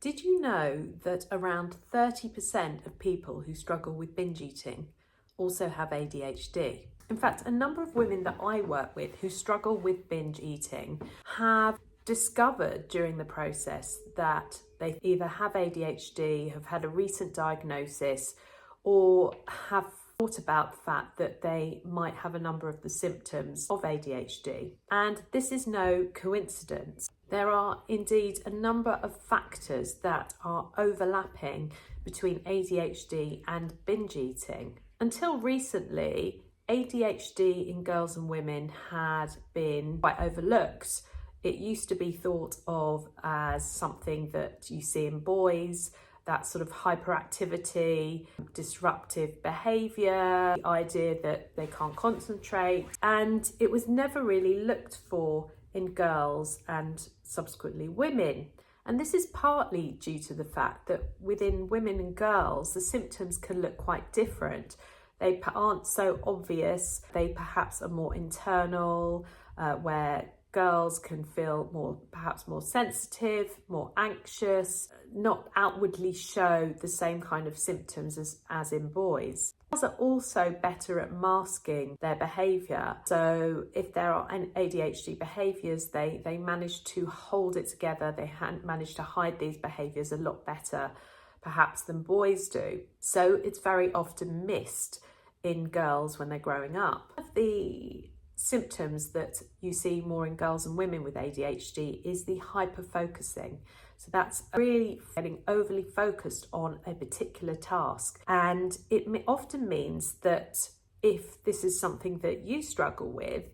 Did you know that around 30% of people who struggle with binge eating also have ADHD? In fact, a number of women that I work with who struggle with binge eating have discovered during the process that they either have ADHD, have had a recent diagnosis, or have thought about the fact that they might have a number of the symptoms of ADHD. And this is no coincidence. There are indeed a number of factors that are overlapping between ADHD and binge eating. Until recently, ADHD in girls and women had been quite overlooked. It used to be thought of as something that you see in boys, that sort of hyperactivity, disruptive behaviour, the idea that they can't concentrate, and it was never really looked for in girls and subsequently women. And this is partly due to the fact that within women and girls, the symptoms can look quite different. They aren't so obvious. They perhaps are more internal, where girls can feel perhaps more sensitive, more anxious, not outwardly show the same kind of symptoms as in boys. Girls are also better at masking their behaviour. So if there are ADHD behaviours, they manage to hold it together. They manage to hide these behaviours a lot better, perhaps, than boys do. So it's very often missed in girls when they're growing up. The symptoms that you see more in girls and women with ADHD is the hyper-focusing. So that's really getting overly focused on a particular task. And it often means that if this is something that you struggle with,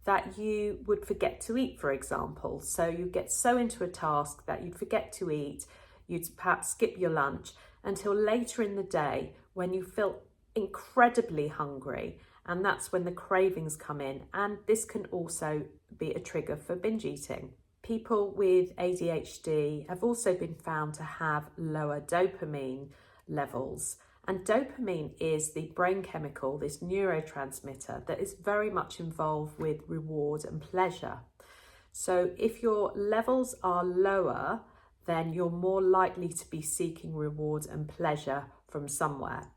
that you would forget to eat, for example. So you get so into a task that you'd forget to eat, you'd perhaps skip your lunch until later in the day when you feel incredibly hungry, and that's when the cravings come in, and this can also be a trigger for binge eating. People with ADHD have also been found to have lower dopamine levels, and dopamine is the brain chemical, this neurotransmitter that is very much involved with reward and pleasure. So if your levels are lower, then you're more likely to be seeking reward and pleasure from somewhere.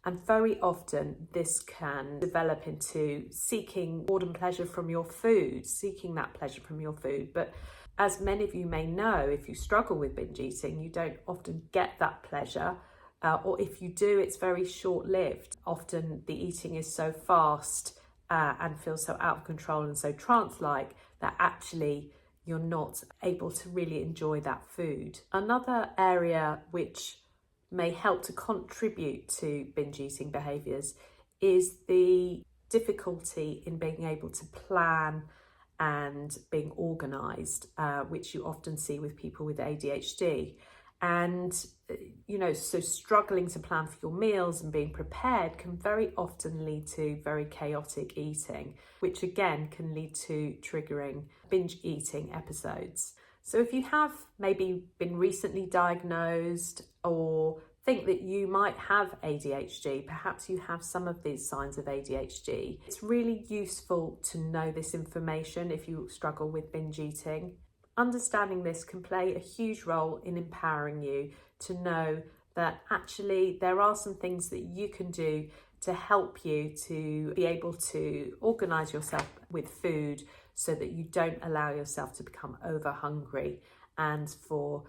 And very often this can develop into seeking reward and pleasure from your food, seeking that pleasure from your food. But as many of you may know, if you struggle with binge eating, you don't often get that pleasure. Or if you do, it's very short-lived. Often the eating is so fast and feels so out of control and so trance-like that actually you're not able to really enjoy that food. Another area which may help to contribute to binge eating behaviours is the difficulty in being able to plan and being organised, which you often see with people with ADHD. And, so struggling to plan for your meals and being prepared can very often lead to very chaotic eating, which again can lead to triggering binge eating episodes. So if you have maybe been recently diagnosed or think that you might have ADHD, perhaps you have some of these signs of ADHD, it's really useful to know this information if you struggle with binge eating. Understanding this can play a huge role in empowering you to know that actually there are some things that you can do to help you to be able to organise yourself with food so that you don't allow yourself to become over hungry and for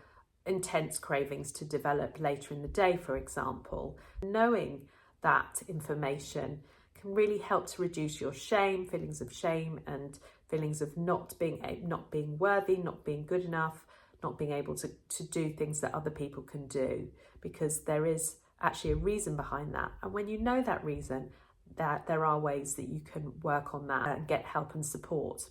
intense cravings to develop later in the day, for example. Knowing that information can really help to reduce your feelings of shame and feelings of not being worthy, not being good enough, not being able to do things that other people can do, because there is actually a reason behind that. And when you know that reason, that there are ways that you can work on that and get help and support.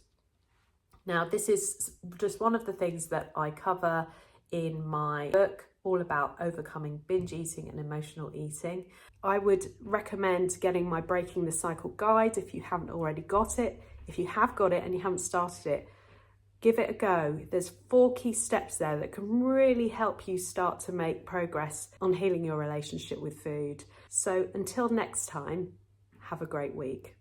Now, this is just one of the things that I cover in my book, all about overcoming binge eating and emotional eating. I would recommend getting my Breaking the Cycle guide if you haven't already got it. If you have got it and you haven't started it, give it a go. There's 4 key steps there that can really help you start to make progress on healing your relationship with food. So until next time, have a great week.